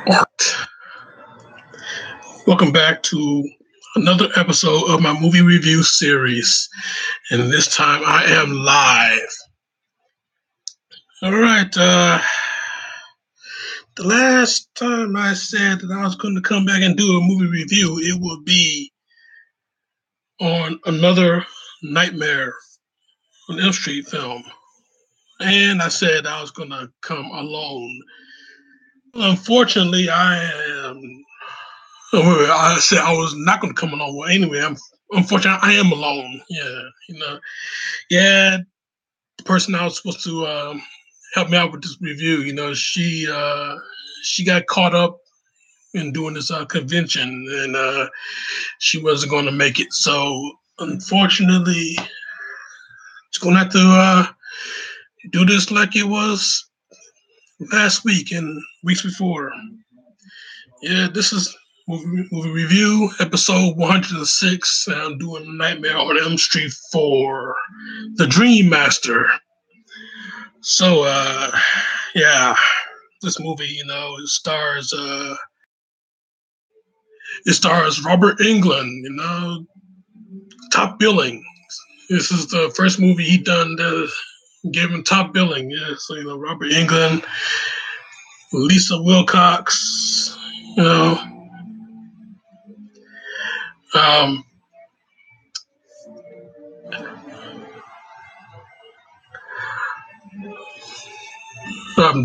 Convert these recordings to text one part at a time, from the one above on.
Art. Welcome back to another episode of my movie review series. And this time I am live. All right. The last time I said that I was going to come back and do a movie review, it would be on another Nightmare on Elm Street film. And I said I was going to come alone. Unfortunately, I said I was not going to come alone. Well, anyway, unfortunately, I am alone. Yeah, the person I was supposed to help me out with this review, she got caught up in doing this convention, and she wasn't going to make it. So, unfortunately, it's going to have to do this like it was last week and weeks before. Yeah, this is movie review episode 106. And I'm doing Nightmare on Elm Street 4, The Dream Master. So, yeah, this movie, it stars Robert Englund, top billing. This is the first movie he done that gave him top billing. Yeah, so Robert Englund, Lisa Wilcox, um,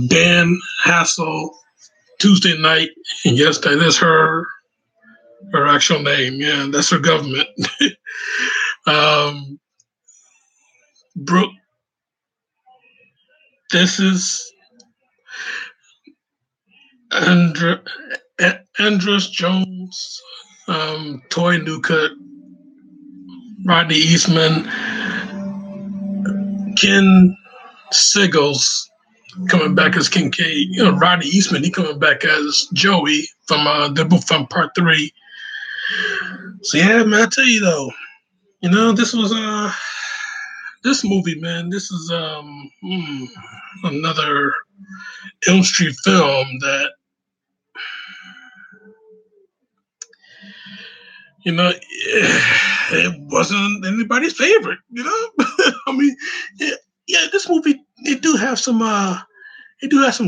Dan Hassel, Tuesday Night, and yes, that is her actual name. Yeah, that's her government. Brooke, this is Andrus Jones, Toy Newcutt, Rodney Eastman, Ken Siggles coming back as Kincaid. Rodney Eastman, he coming back as Joey from the book from Part 3. So yeah, man, I tell you though, this was this movie, man. This is another Elm Street film that it wasn't anybody's favorite. I mean, yeah, this movie it do have some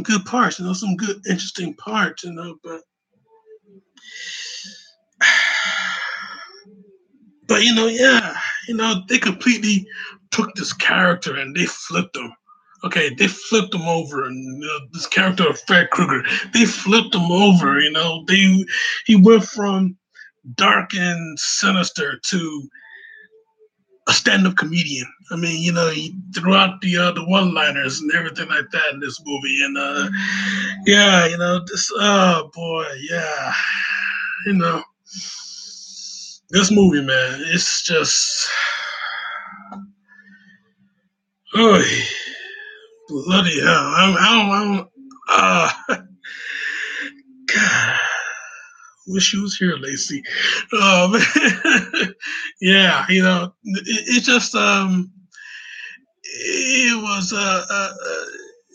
good parts, some good interesting parts, but yeah, they completely took this character and they flipped him. Okay, they flipped him over, and this character of Fred Krueger, they flipped him over. He went from dark and sinister to a stand-up comedian. I mean, he threw out the one-liners and everything like that in this movie, and yeah, this boy, yeah, this movie, man, it's just oh bloody hell! I'm God. Wish you was here, Lacey. Yeah, it just it was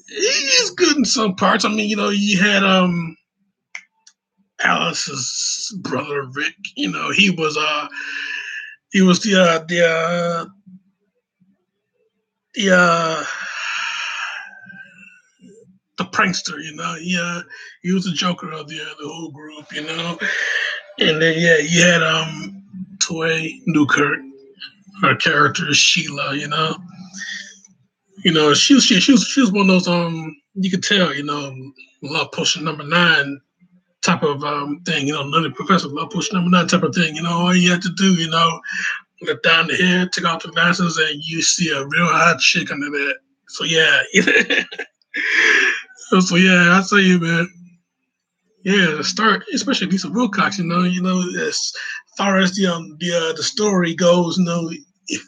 it's good in some parts. I mean, you had Alice's brother Rick. He was the the prankster. He was the joker of the whole group. And then yeah, you had Toy Newkirk, her character is Sheila. She was one of those you could tell love potion number 9 type of thing. Nutty Professor love potion number 9 type of thing. All you had to do look down the head, take off the glasses, and you see a real hot chick under there. So yeah, so yeah, I tell you, man. Yeah, the start, especially Lisa Wilcox, as far as the story goes,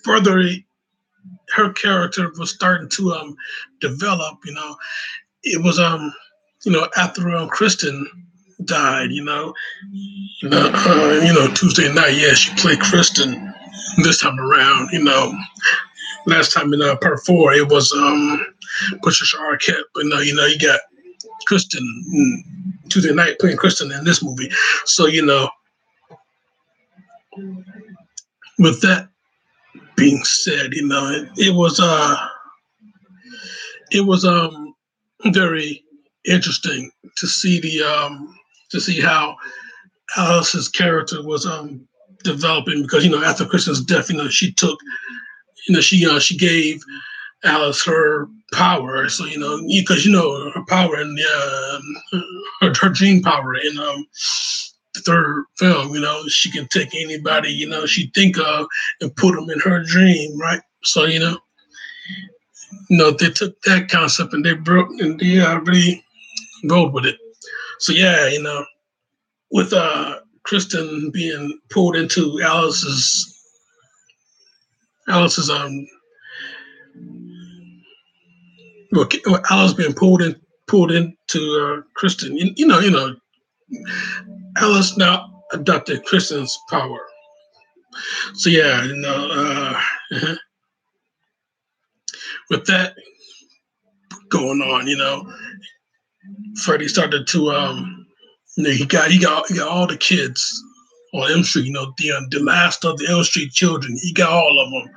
further her character was starting to develop. It was after Kristen died. Tuesday night. Yeah, she played Kristen this time around. Last time in part four, it was Patricia Arquette, but no, you got Kristen Tuesday night playing Kristen in this movie. So with that being said, it was very interesting to see how Alice's character was developing because after Kristen's death, she took she gave Alice her power. So because her power and her gene power in the third film, she can take anybody she think of and put them in her dream, right? So they took that concept and they broke and they really rolled with it. So yeah, with Kristen being pulled into Alice's well, Alice being pulled into Kristen. Alice now adopted Kristen's power. So yeah, with that going on, Freddie started to he got all the kids on Elm Street. The last of the Elm Street children. He got all of them.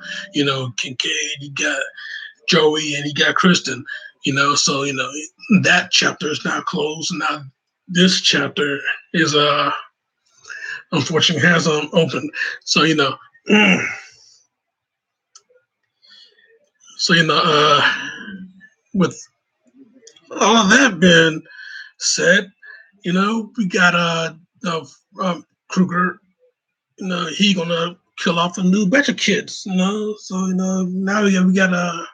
Kincaid. He got Joey, and he got Kristen. So that chapter is now closed. Now this chapter is unfortunately has opened. So so with all of that being said, we got Kruger. He gonna kill off a new batch of kids. So now we got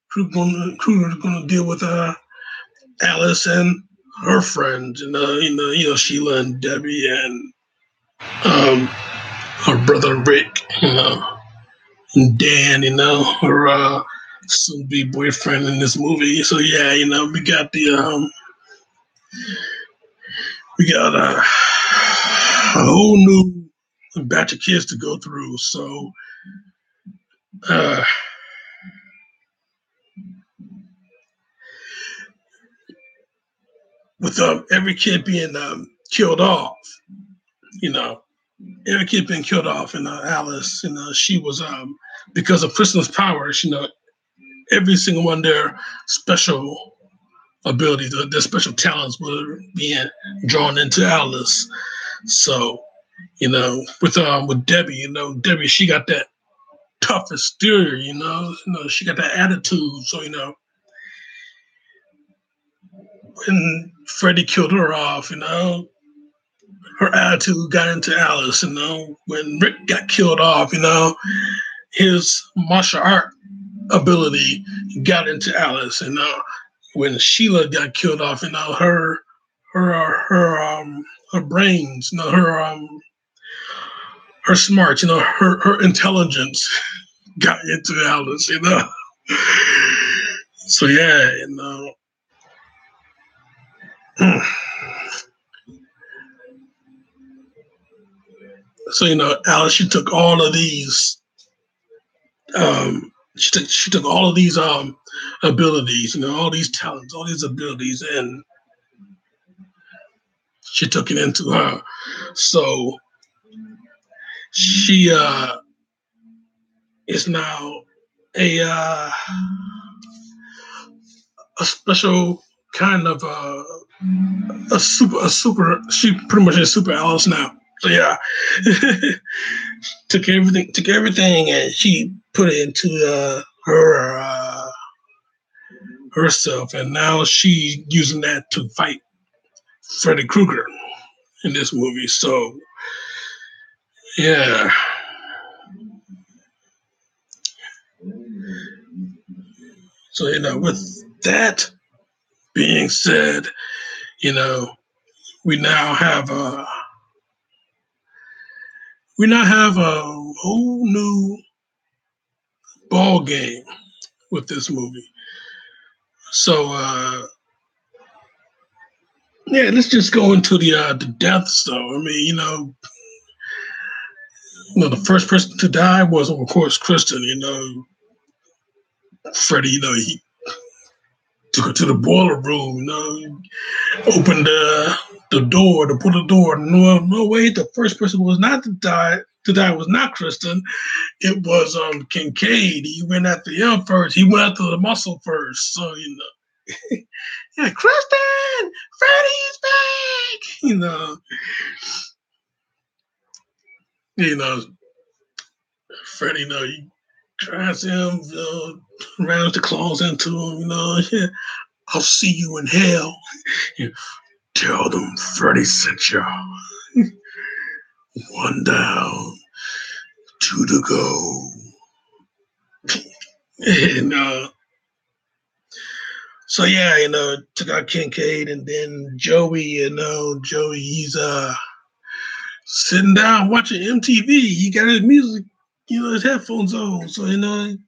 Kruger's gonna deal with Alice and her friends. Sheila and Debbie and her brother Rick. And Dan. Her soon-be boyfriend in this movie. So yeah, we got a whole new batch of kids to go through. So with every kid being killed off, every kid being killed off, and Alice, she was because of Kristen's powers, every single one of their special abilities, their special talents were being drawn into Alice. So, with Debbie, Debbie, she got that tough exterior, she got that attitude. So, when Freddie killed her off, her attitude got into Alice. When Rick got killed off, his martial art ability got into Alice. When Sheila got killed off, her brains, her smarts, her intelligence got into Alice. So yeah, so Alice, she took all of these. She took all of these abilities, all these talents, all these abilities, and she took it into her. So she is now a special kind of a super. She pretty much is super Alice now. So yeah, took everything, and she put it into her herself, and now she's using that to fight Freddy Krueger in this movie. So yeah. So with that being said, we now have a whole new ball game with this movie. So Yeah, let's just go into the deaths, though. I mean, the first person to die was, of course, Kristen. Freddie. He took her to the boiler room. Opened the door to put the door. No, no way. The first person was not to die. To die was not Kristen. It was Kincaid. He went after him first. He went after the muscle first. So yeah, Kristen, Freddie's back. You know, Freddie. He grabs him, rams the claws into him. Yeah, I'll see you in hell. Yeah, tell them Freddie sent you. One down, two to go. And so yeah, took out Kincaid and then Joey. Joey, he's sitting down watching MTV. He got his music, his headphones on. So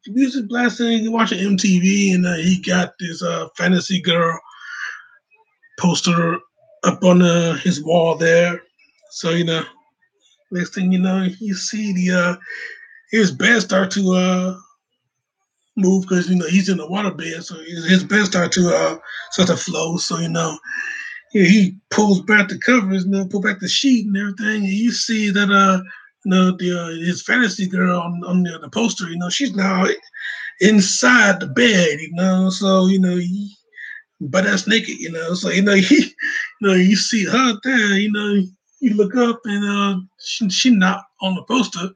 music blasting, watching MTV, and he got this fantasy girl poster up on his wall there. So next thing you know, you see his bed start to move because he's in the water bed, so his bed start to flow. So he pulls back the covers, pull back the sheet and everything, and you see that his fantasy girl on the poster, she's now inside the bed, so he butt ass naked, so he, you see her there, you look up and she not on the poster.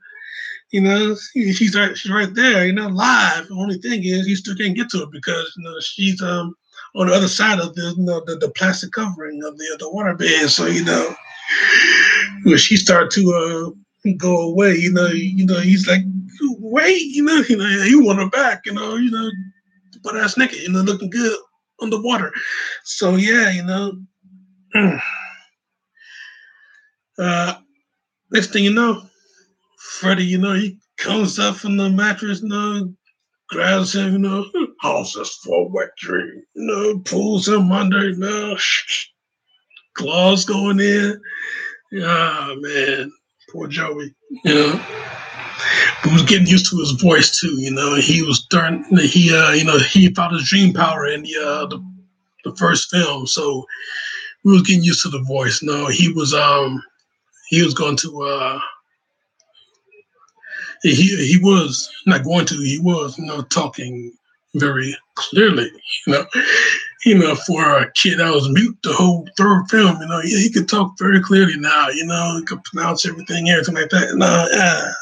She's right there, live. The only thing is you still can't get to it because she's on the other side of the plastic covering of the water bed. So when she started to go away, he's like, wait, he want her back, but that's naked, looking good underwater. So yeah, next thing you know, Freddie, he comes up from the mattress, grabs him, how's this for a wet dream? Pulls him under, claws going in. Ah, man, poor Joey. But was getting used to his voice too. He was starting. He found his dream power in the first film, so we was getting used to the voice. No, he was going to he was not going to. He was talking very clearly. For a kid that was mute the whole third film, he could talk very clearly now. He could pronounce everything, like that.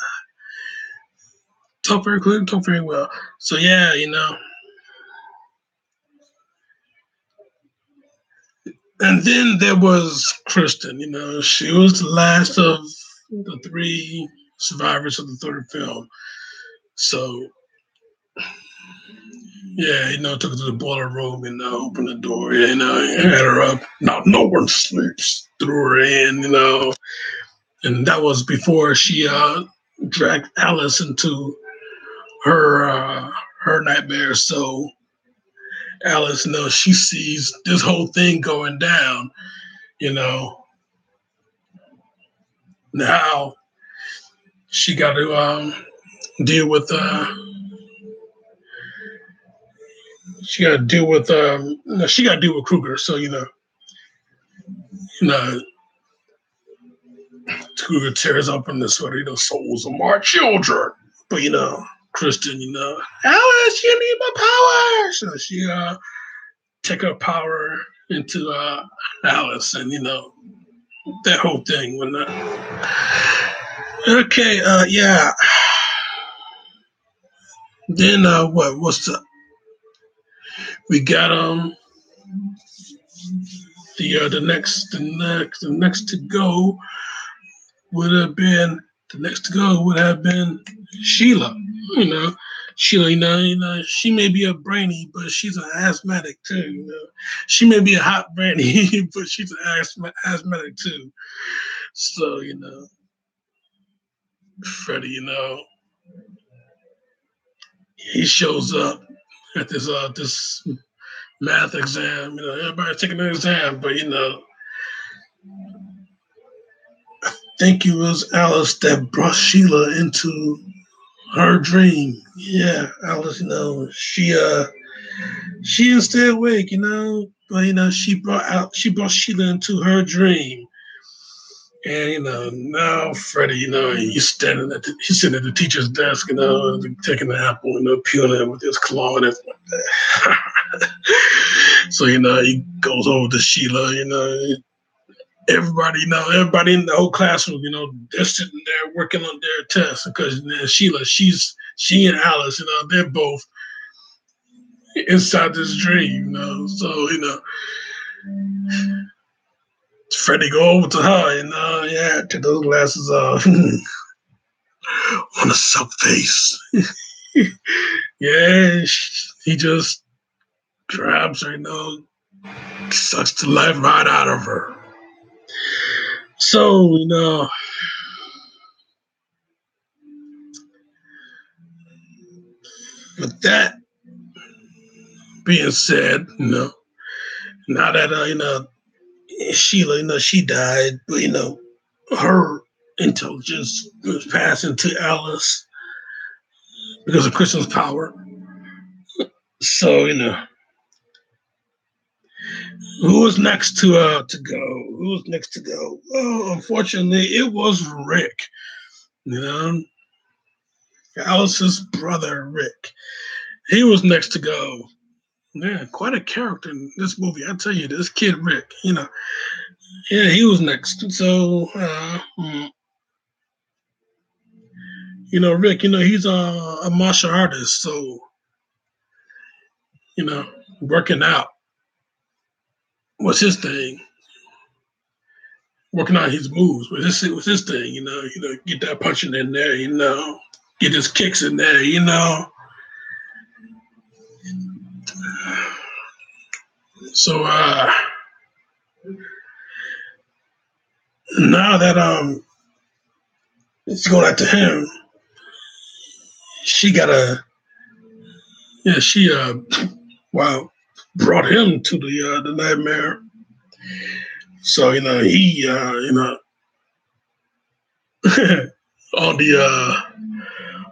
Talk very clearly, talk very well. So yeah, And then there was Kristen. She was the last of the three survivors of the third film. So yeah, took her to the boiler room and opened the door. Had her up. Now no one sleeps. Threw her in. And that was before she dragged Alice into her nightmare. So Alice, she sees this whole thing going down. Now she got to deal with she got to deal with she got to deal with Kruger. So Kruger tears open the sweater, souls of my children. But Kristen, Alice, you need my power. So she take her power into Alice, and that whole thing when okay, yeah. Then what's we got the next to go would have been Sheila. Sheila, she may be a brainy, but she's an asthmatic too. She may be a hot brainy, but she's an asthmatic too. So Freddie, he shows up at this math exam. Everybody's taking an exam, but think it was Alice that brought Sheila into her dream. Yeah, Alice, she is still awake, but she brought Sheila into her dream. And now Freddie, he's sitting at the teacher's desk, taking an apple, peeling it with his claw and everything like that. So he goes over to Sheila, everybody in the whole classroom, they're sitting there working on their tests because Sheila, she and Alice, they're both inside this dream, So Freddie go over to her and take those glasses off. On a sub face. Yeah, he just grabs her, sucks the life right out of her. So, with that being said, now that Sheila, she died, but her intelligence was passed into Alice because of Kristen's power. So, who was next to go? Who was next to go? Oh, unfortunately, it was Rick. Alice's brother, Rick. He was next to go. Yeah, quite a character in this movie. I tell you, this kid Rick, yeah, he was next. So, Rick, he's a martial artist. So, working out was his thing. Working on his moves was his thing. Get that punching in there. Get his kicks in there. So now that it's going after him, she got a she wow brought him to the nightmare. So he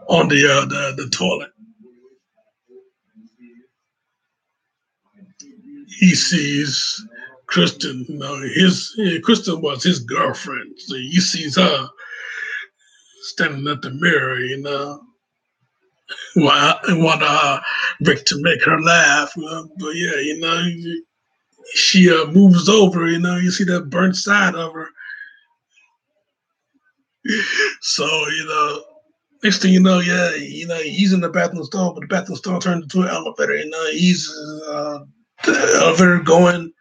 on the toilet, he sees Kristen. Kristen was his girlfriend. So he sees her standing at the mirror. Want Rick to make her laugh. But yeah, she moves over. You see that burnt side of her. So next thing you know, yeah, he's in the bathroom stall, but the bathroom stall turned into an elevator. He's the elevator going.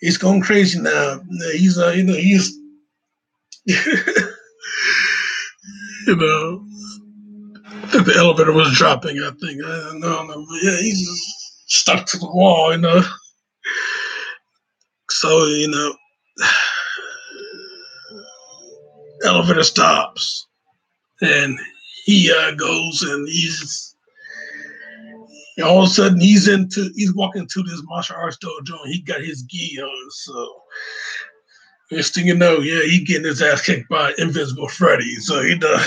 He's going crazy now. He's he's you know the elevator was dropping. I think I don't know. Yeah, he's just stuck to the wall. So elevator stops, and he goes, and all of a sudden he's walking to this martial arts dojo, and he got his gi on. So next thing you know, yeah, he getting his ass kicked by Invisible Freddy. So he does.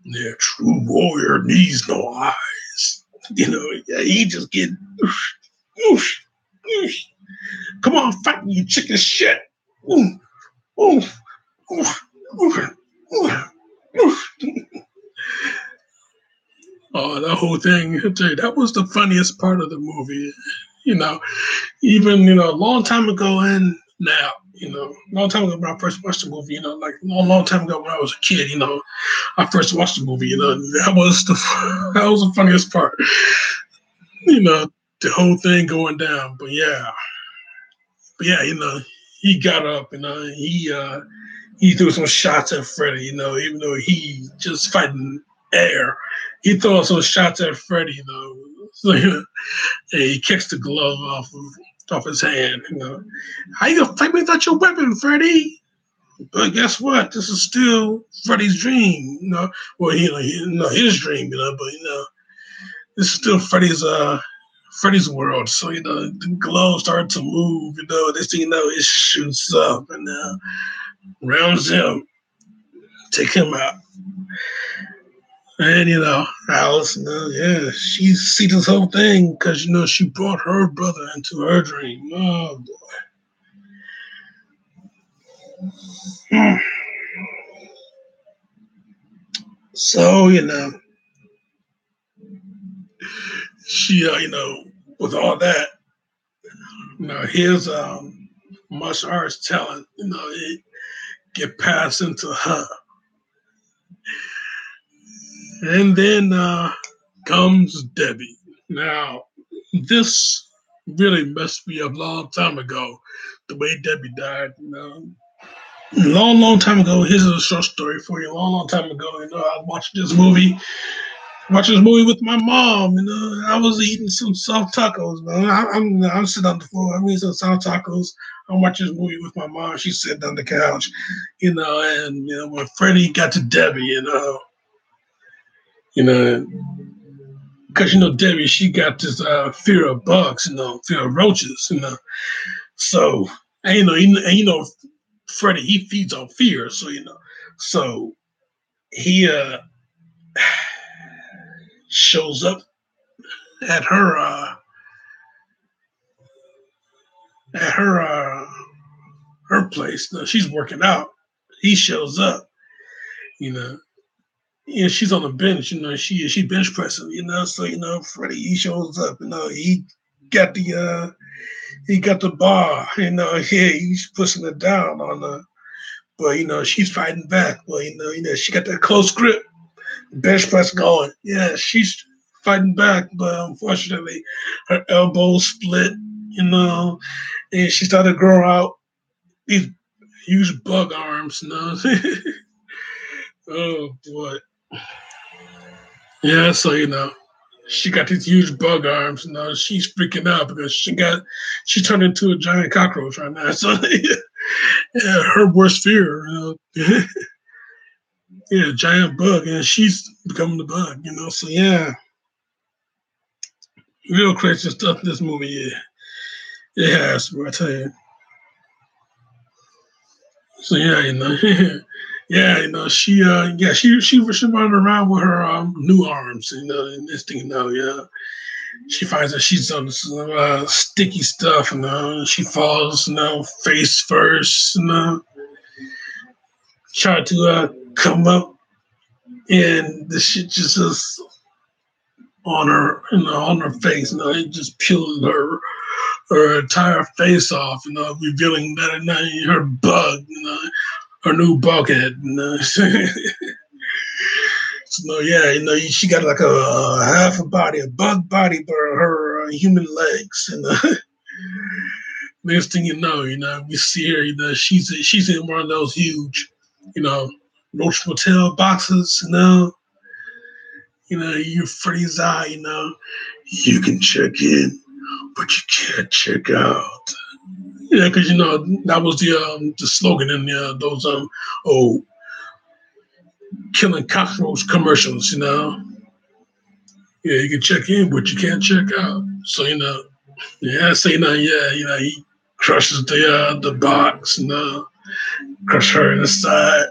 Yeah, true warrior needs no eyes. Yeah, he just getting. Oof, oof. Come on, fight me, you chicken shit. Oof, oof, oof, oof, oof, oof. Oh, that whole thing, that was the funniest part of the movie. Even, a long time ago and now, a long time ago when I first watched the movie, like a long, long time ago when I was a kid, I first watched the movie, that was the funniest part, the whole thing going down. But yeah, he got up and he threw some shots at Freddy, even though he just fighting air. He threw some shots at Freddy, So, and he kicks the glove off his hand. How you gonna fight me without your weapon, Freddy? But guess what? This is still Freddy's dream. Well, his dream. But this is still Freddy's world. So the glove started to move. This thing it shoots up, and rounds him, take him out. And Alice, yeah, she see this whole thing because she brought her brother into her dream. Oh boy. So she with all that, his martial arts talent, it get passed into her, and then comes Debbie. Now, this really messed me up a long time ago. The way Debbie died, long, long time ago. Here's a short story for you. A long, long time ago, I watched this movie. Watched this movie with my mom. I was eating some soft tacos. Man. I'm sitting on the floor. I'm eating some soft tacos. I'm watching this movie with my mom. She's sitting on the couch, and when Freddie got to Debbie, you know, because Debbie, she got this fear of bugs, fear of roaches, So, and Freddie, he feeds on fear, so he shows up at her place. She's working out. He shows up, you know. Yeah, she's on the bench, she bench pressing, So Freddie, he shows up, got the he got the bar, yeah, he's pushing it down on her, but she's fighting back, but she got that close grip, bench press going, yeah, she's fighting back, but unfortunately, her elbow split, and she started to grow out these huge bug arms, Oh boy. Yeah, so she got these huge bug arms. She's freaking out because she turned into a giant cockroach right now. So yeah, her worst fear, yeah, giant bug, and she's becoming the bug. So yeah, real crazy stuff. This movie, yeah, it has. I tell you. So yeah, yeah, she running around with her new arms, and this thing, yeah. She finds that she's on some sticky stuff, she falls, face first, try to come up, and the shit just is on her, on her face, it just peels her entire face off, revealing that her bug, her new bug head, So yeah, she got like a half a body, a bug body, but her human legs. Next thing we see her. She's in one of those huge, you know, Roach Motel boxes. You freeze eye. You can check in, but you can't check out. Yeah, because that was the slogan in those killing cockroach commercials. Yeah, you can check in, but you can't check out. So yeah, so yeah, he crushes the box, crush her in the side.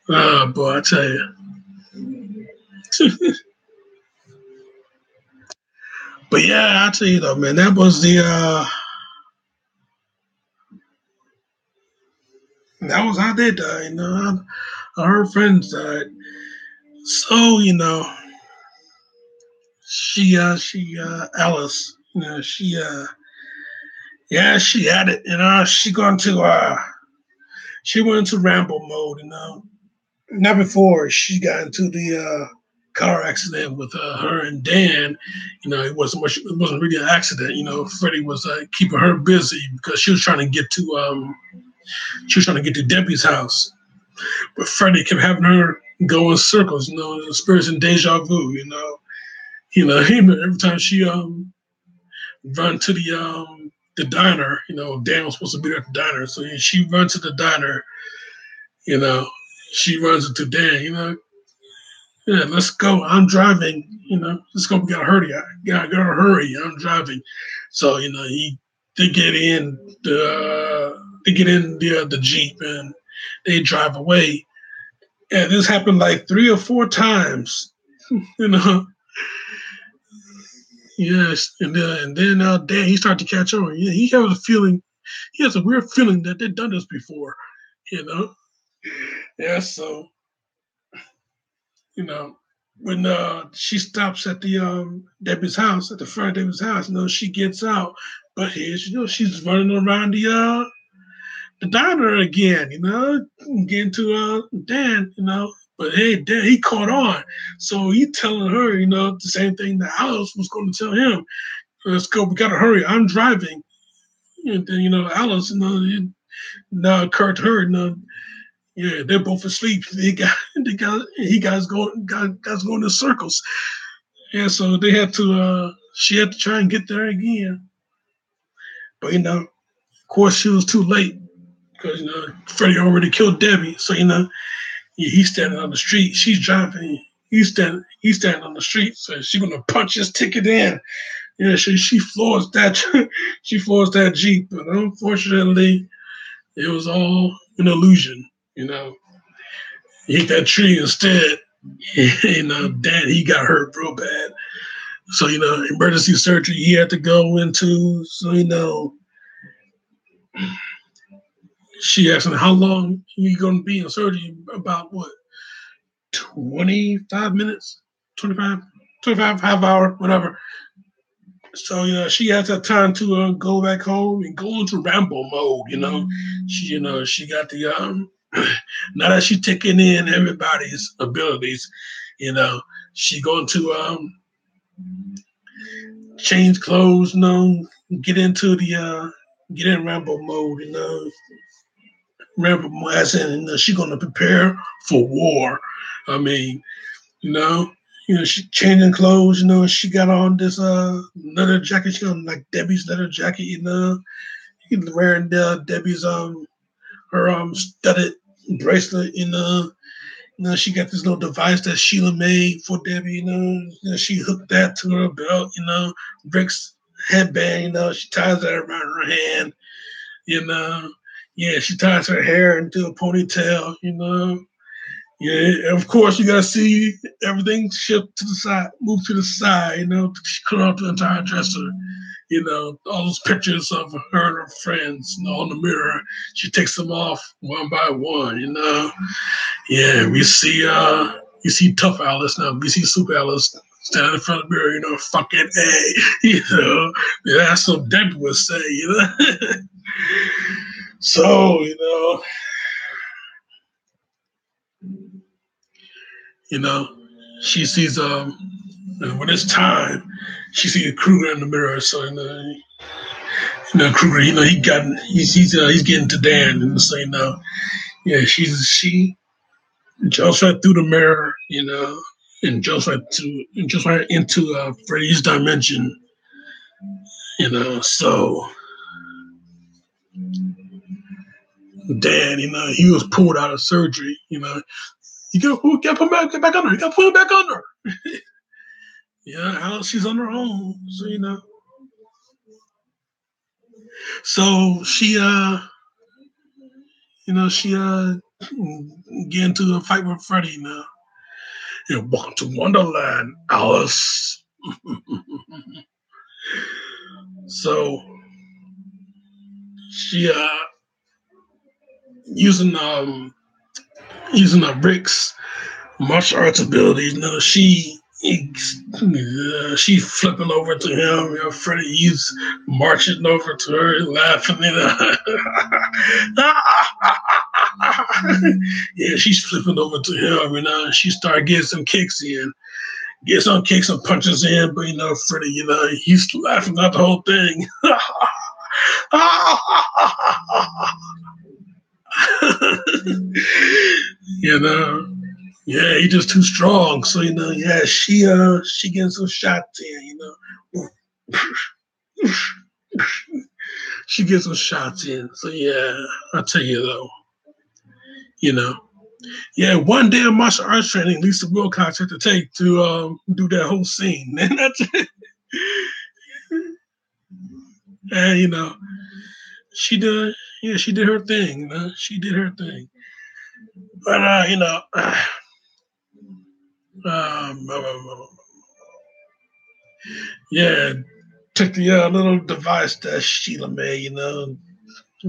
Oh boy, I tell you. But yeah, I tell you though, man, that was how they died. Her friends died. So Alice, she had it. She went into Rambo mode. Not before she got into the car accident with her and Dan. It wasn't much. It wasn't really an accident. Freddie was keeping her busy because she was trying to get to Debbie's house, but Freddie kept having her go in circles. Experiencing deja vu. Every time she run to the diner. Dan was supposed to be at the diner, so she runs to the diner. You know, she runs into Dan. Yeah, let's go. I'm driving. Let's go. We gotta hurry. I gotta hurry. I'm driving. So they get in. they get in the Jeep and they drive away. And this happened like 3 or 4 times, you know. Yes, and then Dan he started to catch on. Yeah, he has a feeling, he has a weird feeling that they've done this before, you know. Yeah, so you know when she stops at the Debbie's house, at the front of Debbie's house, she gets out, but here's she's running around the diner again, getting to Dan, But hey, Dan, he caught on. So he telling her, the same thing that Alice was going to tell him. Let's go, we gotta hurry. I'm driving. And then, Alice, now occurred to her, yeah, they're both asleep. He guys guys going in circles. And so they had to she had to try and get there again. But of course she was too late because Freddie already killed Debbie. So he's standing on the street. She's driving. He's standing on the street. So she's gonna punch his ticket in. Yeah, she floors that she floors that Jeep. But unfortunately, it was all an illusion. He hit that tree instead. Dad, he got hurt real bad. So emergency surgery he had to go into. So she asked him how long he gonna be in surgery. About what? 25 minutes, 25, half hour, whatever. So she has that time to go back home and go into Rambo mode. She got the now that she's taking in everybody's abilities. She going to change clothes. Get into the get in Rambo mode. Rambo mode, as in she going to prepare for war. I mean, you know, she changing clothes. She got on this leather jacket. She got on like Debbie's leather jacket. He's wearing Debbie's her studded bracelet. She got this little device that Sheila made for Debbie. She hooked that to her belt. Rick's headband. She ties that around her hand. Yeah, she ties her hair into a ponytail. Yeah, of course you gotta see everything shift to the side, move to the side, she cut off the entire dresser, all those pictures of her and her friends, on the mirror. She takes them off one by one. Yeah, we see tough Alice now. We see super Alice standing in front of the mirror, fucking A, yeah, that's what Debbie would say. So, she sees when it's time, she sees Kruger in the mirror. So Kruger, he's getting to Dan, and so yeah, she jumps right through the mirror, and jumps right into Freddy's dimension, So Dan, he was pulled out of surgery, you got put get back on her, you got to put it back on her. Yeah, Alice, she's on her own, so So she get into a fight with Freddy now. Welcome to Wonderland, Alice. So she using Rick's martial arts abilities. She's flipping over to him. Freddy, he's marching over to her, laughing. Yeah, she's flipping over to him. She started getting some kicks in, get some kicks and punches in. But Freddy, he's laughing at the whole thing. Yeah, he's just too strong. So yeah, she gets some shots in. She gets some shots in. So yeah, I tell you though, yeah, one day of martial arts training Lisa Wilcox had to take to do that whole scene, and that's it. And she did, yeah, she did her thing. She did her thing. But yeah, took the little device that Sheila made.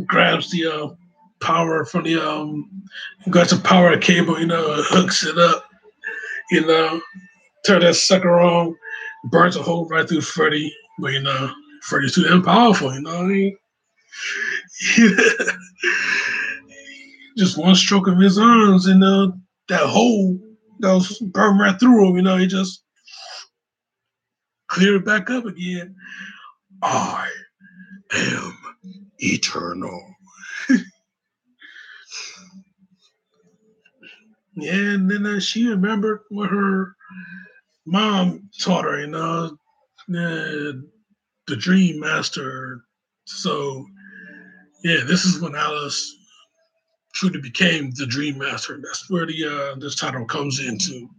Grabs the power from the grabs the power cable. Hooks it up. You know, turn that sucker on, burns a hole right through Freddy. But Freddy's too damn powerful. Just one stroke of his arms, and that hole that was burned right through him. He just cleared it back up again. I am eternal. Yeah, and then she remembered what her mom taught her. The Dream Master. So yeah, this is when Alice truly became the Dream Master. That's where the this title comes into.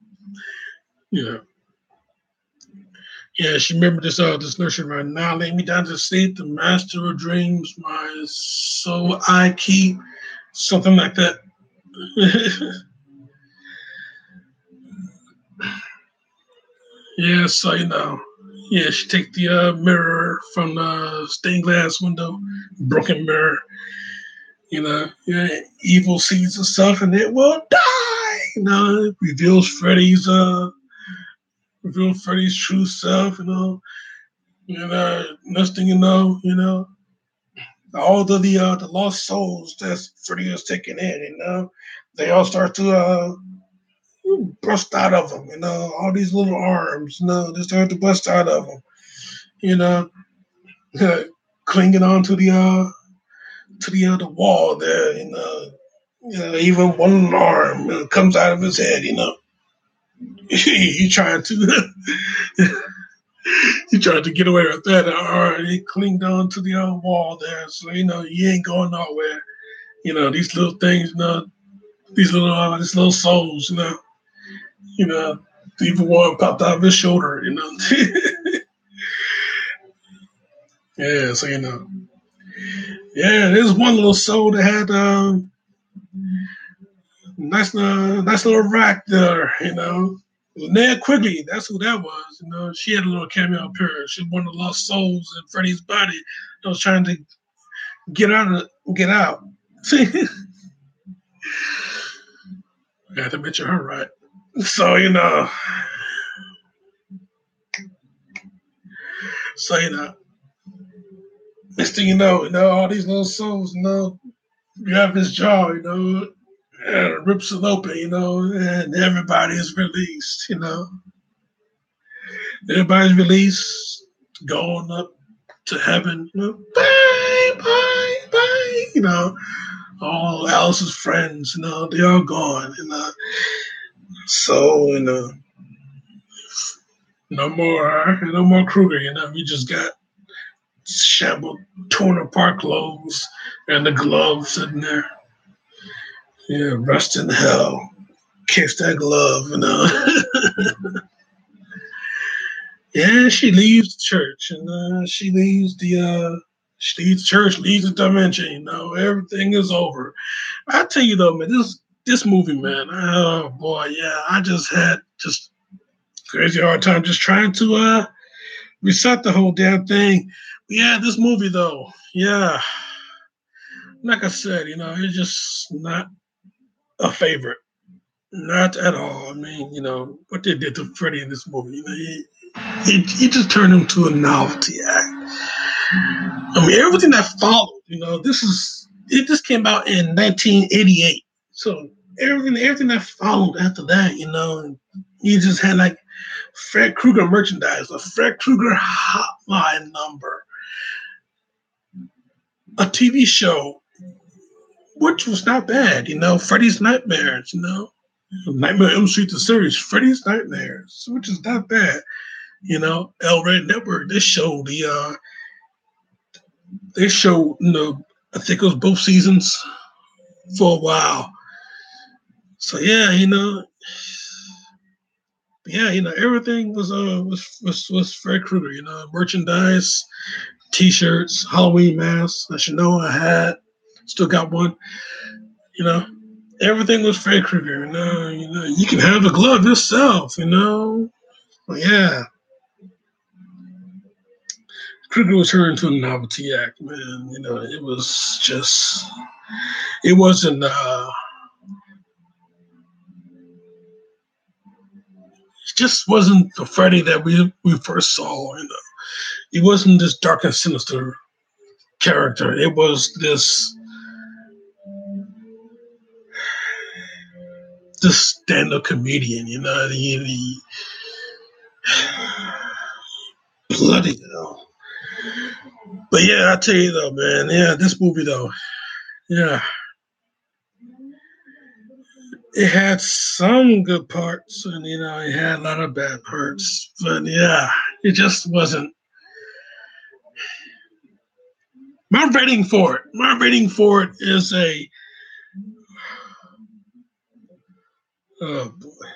You know, yeah, she remembered this nursery rhyme. Now lay me down to sleep, the master of dreams, my soul I keep, something like that. Yeah, so yeah, she take the mirror from the stained glass window, broken mirror. Yeah, evil sees itself and it will die. It reveals Freddy's true self. Next thing all of the lost souls that Freddy has taken in. They all start to burst out of him. All these little arms. They start to bust out of him. You know, clinging on to the wall there. Even one arm comes out of his head. He trying to he tried to get away with that. He clinged on to the wall there, so he ain't going nowhere. These little things. These little souls. The evil one popped out of his shoulder. Yeah. So yeah. There's one little soul that had nice little rack there. Ned Quigley, that's who that was. She had a little cameo appearance. She was one of the lost souls in Freddy's body that was trying to get out. See, I had to mention her, right? So so next thing all these little souls, grab his jaw, and rips it open, and everybody is released. Everybody's released, going up to heaven. Bye, bye, bye. All Alice's friends, they all gone. So no more Kruger. We just got shambled, torn apart clothes and the gloves sitting there. Yeah, rest in hell. Kiss that glove. Yeah, she leaves the church and she leaves church, leaves the dimension. Everything is over. I tell you though, man, this movie, man. Oh boy, yeah, I just had just crazy hard time just trying to reset the whole damn thing. But yeah, this movie though, yeah, like I said, it's just not a favorite. Not at all. I mean, what they did to Freddie in this movie, he just turned into a novelty act. I mean, everything that followed, this came out in 1988. So everything that followed after that, you just had like Fred Krueger merchandise, a Fred Krueger hotline number, a TV show, which was not bad, Freddy's Nightmares, Nightmare on Elm Street, the series, Freddy's Nightmares, which is not bad. L Red Network, they showed, I think it was both seasons for a while. So everything was Fred Krueger, merchandise, T-shirts, Halloween masks. As you know, I had, still got one. You know, everything was Freddy Krueger. You can have the glove yourself. But yeah, Krueger was turned into a novelty act, man. It was just, it wasn't, it just wasn't the Freddy that we first saw. It wasn't this dark and sinister character. It was this stand-up comedian. The bloody hell. But yeah, I tell you though, man. Yeah, this movie though. Yeah, it had some good parts, and it had a lot of bad parts. But yeah, it just wasn't. My rating for it is a. Oh boy,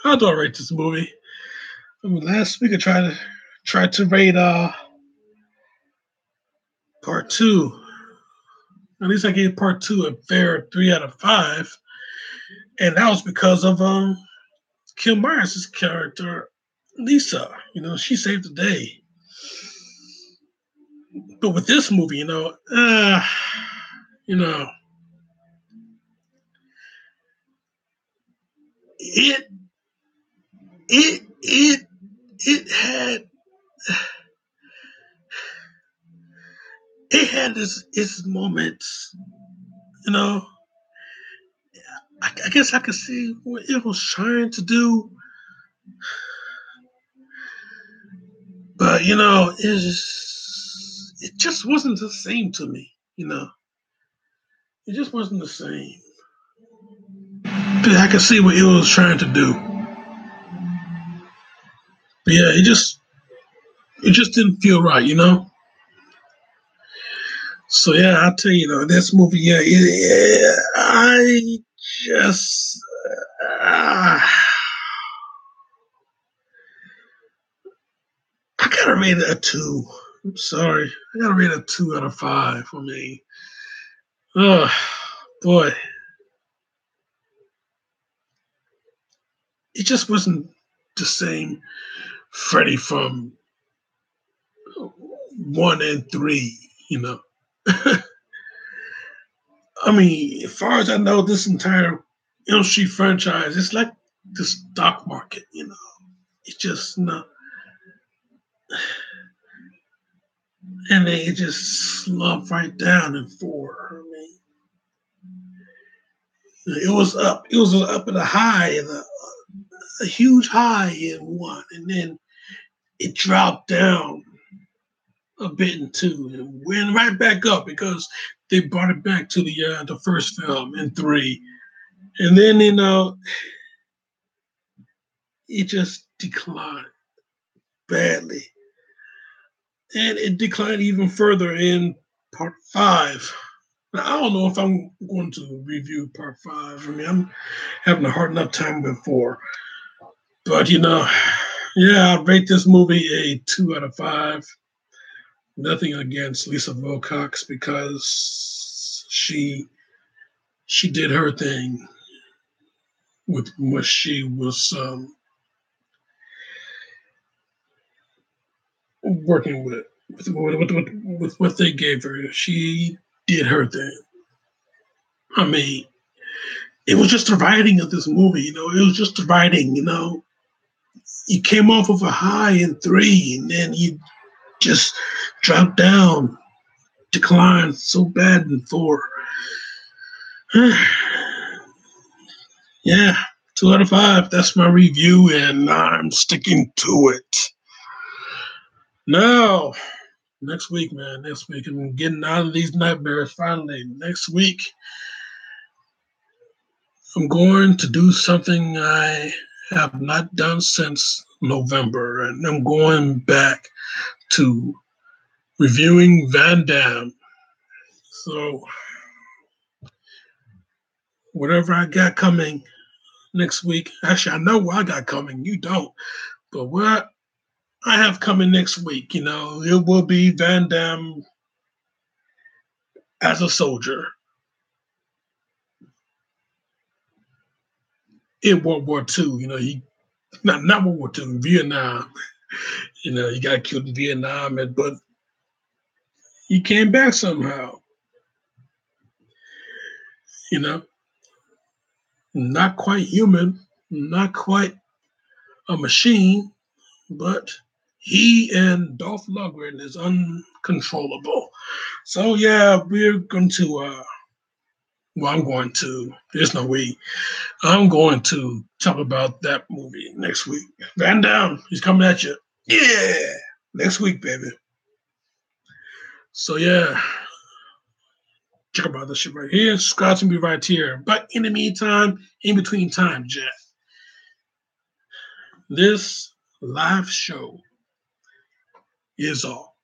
how do I rate this movie? I mean, last week I tried to rate part two. At least I gave part two a fair 3 out of 5, and that was because of Kim Myers' character, Lisa. She saved the day. But with this movie, you know, it it it it had its moments. You know, I guess I could see what it was trying to do, but it just wasn't the same to me. It just wasn't the same. But I could see what it was trying to do. But yeah, it just didn't feel right. So yeah, I'll tell you this movie. Yeah, I just uh, I gotta rate it a 2. I'm sorry, I gotta rate it a 2 out of 5 for me. Oh boy, it just wasn't the same Freddy from 1 and 3. You know, I mean, as far as I know, this entire Elm Street franchise, it's like the stock market. It's just not, and then it just slumped right down in 4. I mean, it was up. It was up at a high, a huge high in 1, and then it dropped down a bit in 2, and went right back up because they brought it back to the first film in 3, and then it just declined badly, and it declined even further in part 5. Now, I don't know if I'm going to review part 5. I mean, I'm having a hard enough time before, but yeah, I rate this movie a 2 out of 5. Nothing against Lisa Wilcox because she did her thing with what she was working with what they gave her. She did her thing. I mean, it was just the writing of this movie. It was just the writing. You came off of a high in 3, and then you just dropped down, declined so bad in 4. Yeah, 2 out of 5. That's my review, and I'm sticking to it. Now, next week, man. Next week, I'm getting out of these nightmares finally. Next week, I'm going to do something I have not done since November, and I'm going back to reviewing Van Damme. So, whatever I got coming next week, actually, I know what I got coming. You don't, but what I have coming next week. It will be Van Damme as a soldier in World War II. He not World War II, Vietnam. He got killed in Vietnam, but he came back somehow. You know, not quite human, not quite a machine, but he and Dolph Lundgren is uncontrollable. So yeah, we're going to. Well, I'm going to. There's no way. I'm going to talk about that movie next week. Van Damme, he's coming at you. Yeah, next week, baby. So yeah, check about this shit right here. Subscribe to me right here. But in the meantime, in between time, Jack, this live show is all.